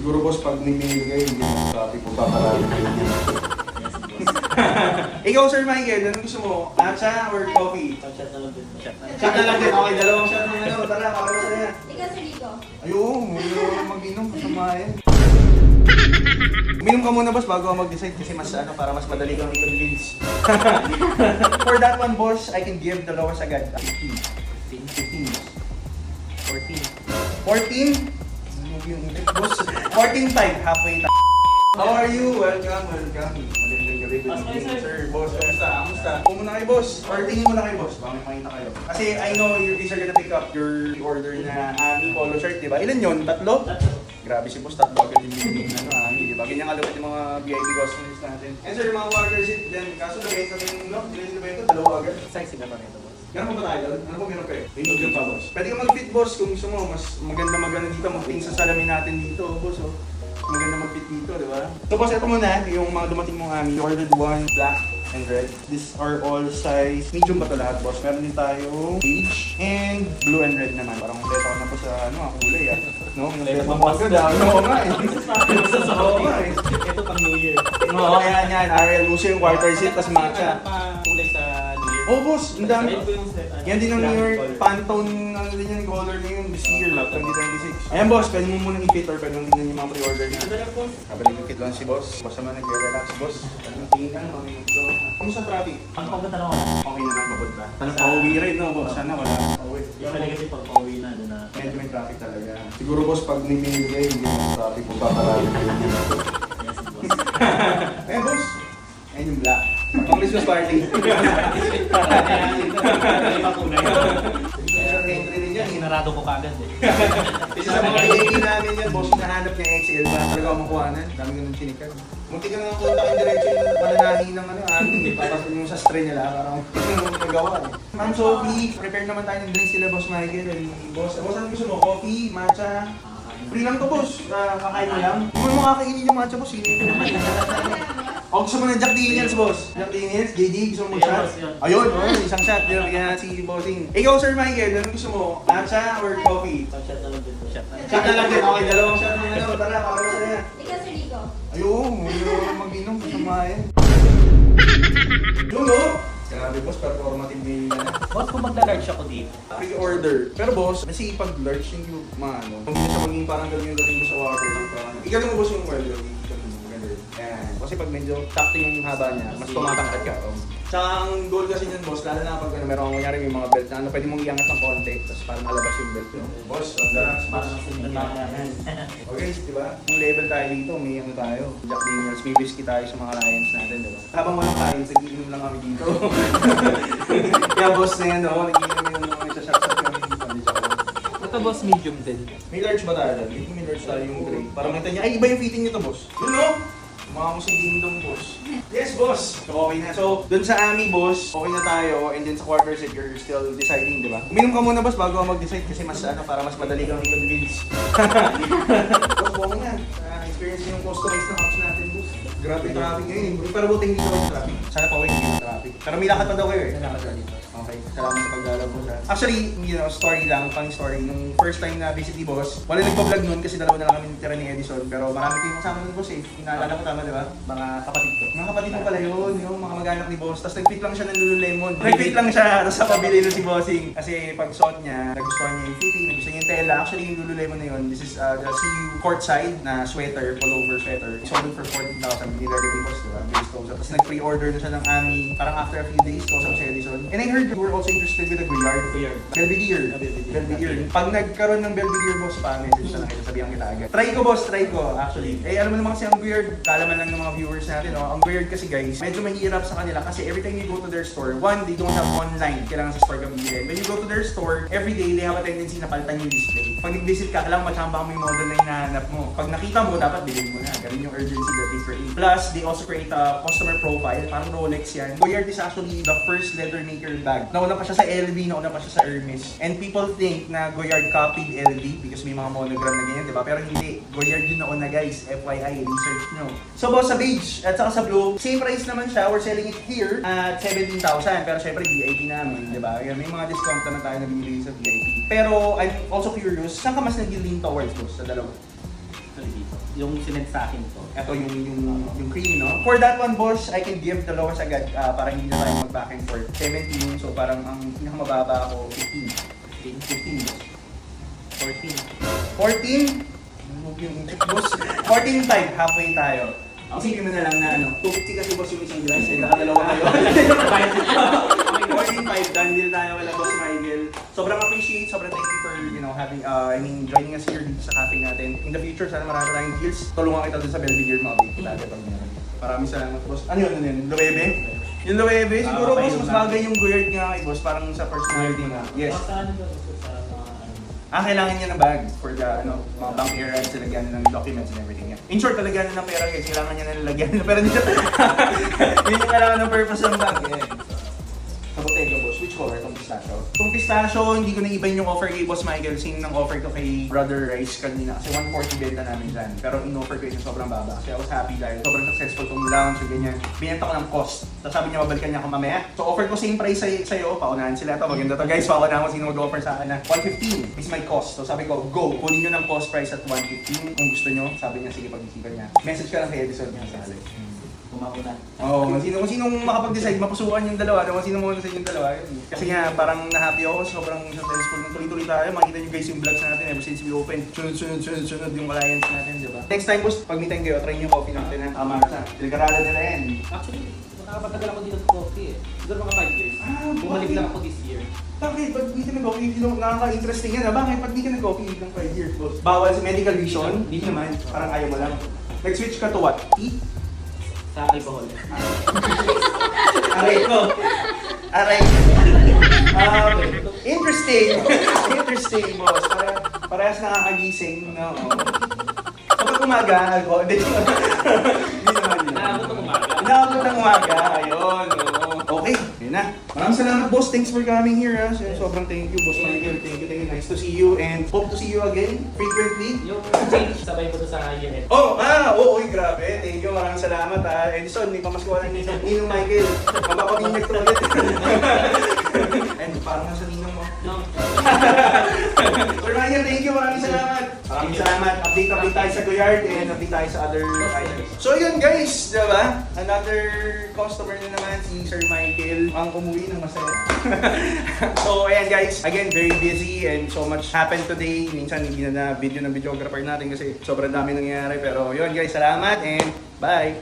Siguro boss, pag may binigay, hindi mo sabi kung paparami kayo niya. Ikaw Sir Michael, anong gusto mo? Matcha or coffee? Shot na lang din. Shot na lang din. Okay, dalawang shot ng ano. Tara, pakalawa na yan. Ikaw, Sir Rico. Ayun, mag-inom. Kasama yan. Uminom ka muna boss bago ako mag-decide kasi mas ano, para mas madali kang i-convince. For that one boss, I can give the lowest agad. 15. 14? Boss, 14.5, halfway tayo. How are you? Welcome. Magandang gabi. Sir, boss, kamusta? Kung muna kayo boss, or tingin muna kayo boss, baka may makita kayo. Kasi I know these are gonna pick up your order na Ami polo shirt, di ba? Ilan yun? Tatlo? Grabe si boss, tatlo agad yung binigay na Ami, di ba? Ganyan kalupit yung mga VIP customers natin. And sir, mga water seat dyan, kaso lagay sa yung lock, bilhin ba ito? Dalawa agad? Size na pa nito, boss. Meron pa ba tayo doon? Ano po meron kayo? Rinod pa boss. Pwede ka mag-fit boss kung gusto mo, mas maganda maganda dito, mag-ting sa salamin natin dito, boss oh. Maganda mag-fit dito, di ba? So boss, ito muna, yung mga dumating mong Ami. Ordered one, black and red. These are all size medium ba ito lahat, boss? Meron din tayo beige and blue and red naman. Parang kompleto ko na po sa kulay ah. No? Kompleto mo agad ah. Oo nga eh. Oo nga eh. Ito pang New Year. Oo, yan. Ariel Lucio yung quarter seat, tas matcha. Kulay sa New Year. Oh boss, ang dami. Ito yung set. Yan din ang New York Pantone, ano din yan, color ngayon this year, 2026. Ayan boss, pwede mo munang i-fit or pwede mong tingnan yung mga pre-order niya. Habang nag-fit lang si boss, boss naman nag-relax boss. Anong tingin ka? Kamusta traffic? Ang pagkata naman. Okay naman, babot ba? Pauwi rin no boss, sana wala. Pauwi. Usually kasi pag pauwi na, doon na. Medyo may traffic talaga. Siguro boss, pag may binigay, hindi mo traffic kung paparami kayo niya. Yes, boss. Eh boss, ayan yung black. Pang Christmas party. Entry din yan. Sinarado ko kagad eh. Isa sa mga VIP namin yan, boss, nahanap niya XL ba? Talaga ako makuhanan. Dami ko nang chinikan. Munti ka na nga kontakin diretso yung mananahi ng amin. Papasok yung sa stray nila. Parang nagawa eh. Ma'am Sophie, prepare naman tayo ng drinks sila, Boss Michael. Boss, ano gusto mo? Coffee, matcha? Free lang to, boss. Kakain mo lang. Hindi mo makakainin yung matcha, boss. Sino yun? O gusto mo ng Jack Daniels, boss? Jack Daniels? JD, gusto mo mag-shot? Ayun, isang shot. Bigyan natin si Bossing. Ikaw, Sir Michael, anong gusto mo? Matcha or coffee? Shot na lang din. Shot na lang din. Okay, dalawang shot ng ano. Tara, pakalawa na yan. Ikaw, Sir Rico. Ayun, mag-inom. Kumain. Yun, Grabe, boss. Performative meal na. Boss, kung magla-large ako dito. Pre-order. Pero boss, kasi pag large yung maano, hindi na siya maging parang gano'n yung dating mo sa water. Igaling mo boss yung well, yan. Kasi pag medyo sakto yung haba niya, mas tumatangkad ka. Tsaka ang goal kasi niyan, boss, lalo na pag meron akong kunyari may mga belt na ano, pwede mong iangat ng konti, tapos para malabas yung belt. Boss, Parang sundan na yan. okay, di ba? Yung level tayo dito, may ano tayo. Jack Daniels, may whiskey tayo sa mga clients natin, di ba? Habang walang clients, nag-iinom lang kami dito. Kaya boss na yan, nag-iinom yung mga isa-shot-shot kami dito. Ito boss, medium din. May large ba tayo? May large tayo yung gray. Para makita niya, ay iba yung fitting nito, boss. Yun no? Mga mo si Ding Dong, boss. Yes, boss! So, okay na. So, dun sa Ami, boss, okay na tayo. And then sa quarter set, you're still deciding, di ba? Uminom ka muna, boss, bago ako mag-decide kasi mas para mas madali kang i-convince. Boss, buong na. Experience yung customized na house natin, boss. Grabe yung traffic ngayon. Pero buti hindi naman traffic. Sana pa hindi na traffic. Pero may lakad pa daw kayo eh. Okay, salamat sa pagdalaw po sa... Actually, story lang, funny story. Nung first time na visit ni boss, wala nagpa-vlog nun kasi dalawa na lang kami nitira ni Edison. Pero marami kayong kasama ni boss eh. Inaalala ko tama, di ba? Mga kapatid ko. Mga kapatid mo pala yun, yung mga mag-anak ni boss. Tapos nag-fit lang siya ng Lululemon. Nag-fit lang siya, tapos sa pabili nun si bossing. Kasi pag suot niya, nagustuhan niya yung fitting, nagustuhan niya yung tela. Actually, yung Lululemon na yun, this is the CU courtside na sweater, pullover sweater. Sold for 14,000, binilagay ni boss, di ba? Tapos nag-pre-order na siya ng Ami. Parang after a few days, kausap ko si Edison. And I heard you were also interested with the Goyard. Belvedere. Pag nagkaroon ng Belvedere, boss, pa-message na lang kita, sabihan kita agad. Try ko, boss, actually. Eh, alam mo naman kasi ang Goyard, kalaman lang ng mga viewers natin, no? Ang Goyard kasi guys, medyo mahirap sa kanila kasi every time you go to their store, one, they don't have online, kailangan sa store ka bilhin. When you go to their store, every day, they have a tendency na palitan yung display. Pag nag-visit ka, kailangan machamba mo yung model na hinahanap mo. Pag nakita mo, dapat bilhin mo na. Ganun yung urgency that they create. Plus, they also create a customer profile, parang Rolex yan. Goyard is actually the first leather maker bag. Nauna pa siya sa LV, nauna pa siya sa Hermes. And people think na Goyard copied LV because may mga monogram na ganyan, di ba? Pero hindi. Goyard yun nauna, guys. FYI, research nyo. So, boss, sa beige at saka sa blue, same price naman siya. We're selling it here at 17,000. Pero syempre, VIP namin, di ba? May mga discount naman tayo na binibigay sa VIP. Pero, I'm also curious, saan ka mas nag-lean towards, boss, sa dalawa? Dito. yung sinend sa akin to. Ito yung cream, no? For that one, boss, I can give the lowest agad para hindi na tayo mag-back and forth. 17, so parang ang pinakamababa ako, 15. 15, boss. 14? Move yung boss. 14 type, halfway tayo. Isipin mo na lang na ano, 250 kasi boss yung isang glass, eh, nakadalawa kayo. 14.5, done deal tayo wala boss Michael. Sobrang appreciate, sobrang thank you for, having, joining us here dito sa cafe natin. In the future, sana marami tayong deals. Tulungan kita dun sa Belvedere, ma-update kita pag meron. Maraming salamat, boss. Ano yun? Loewe? Yung Loewe, siguro boss, mas bagay yung Goyard nga kay boss, parang sa personality nga. Yes. Kailangan niya ng bag for the mga bank errands, lagyan ng documents and everything. In short, talagyan na ng pera guys. Kailangan niya na lagyan ng pera niya. Yun yung kailangan ng purpose ng bag. Sa Bottega, boss, which color? Itong pistachio? Itong pistachio, hindi ko na-iba yung offer kay Boss Michael. Same ng offer ko kay Brother Rice kanina. Kasi 140 benta namin dyan. Pero in-offer ko yun sobrang baba. Kasi I was happy dahil sobrang successful tong lounge o ganyan. Binenta ko ng cost. Tapos sabi niya, mabalikan niya ako mamaya. So offer ko same price sa'yo. Paunahan sila to. Maganda to guys. Paunahan ko sino mag-offer sa akin na 115 is my cost. So sabi ko, go. Kunin nyo ng cost price at 115 kung gusto nyo. Sabi niya, sige, pag-isipan niya. Message ka lang kay Edison niya sa akin. Kumauna. Oo, kung sinong makapag-decide, mapusukan yung dalawa, kung sino mo decide yung dalawa. Yun. Kasi nga, parang na-happy ako, sobrang successful ng tuloy-tuloy tayo. Makita nyo guys yung vlogs natin ever since we opened. Sunod yung alliance natin, di ba? Next time, boss, pag meeting kayo, try nyo yung coffee natin, ha? Tama na. Tilkarada nila yan. Actually, nakapatagal ako dito sa coffee eh. Siguro mga 5 years. Bumalik lang ako this year. Bakit? Pag di ka nag-coffee, nakaka-interesting yan, ha? Bakit? Pag di ka nag-coffee, ng 5 years, boss. Bawal sa medical vision? Hindi naman. Parang ayaw mo lang. Nag-switch ka to what? Tea? Sa alcohol. Aray ko. Interesting. Interesting, boss. Parehas nakakagising. No? Kapag umaga, alcohol. Hindi naman yun. Naabot ng umaga. Inaabot ng umaga. Ayun. Oo. Okay. Yun na. Maraming salamat, boss. Thanks for coming here. Ha? Sobrang thank you, boss Michael. Thank you. Nice to see you. And hope to see you again frequently. Yung change, sabay ko to sa year-end. Uy, grabe. Thank you. Maraming salamat, ha. Edison, may pamaskuhan ni Ninong Michael. Mapapakinig to ulit. And parang nasa ninong mo. No. Sir Michael, thank you. Maraming salamat. Maraming salamat. Update tayo sa Goyard and update tayo sa other items. So yun guys, diba? Another customer na naman, si Sir Michael. Ang umuwi ng masaya. So ayan guys, again, very busy and so much happened today. Minsan hindi na video ng videographer natin kasi sobrang dami nangyayari. Pero yun guys, salamat and bye!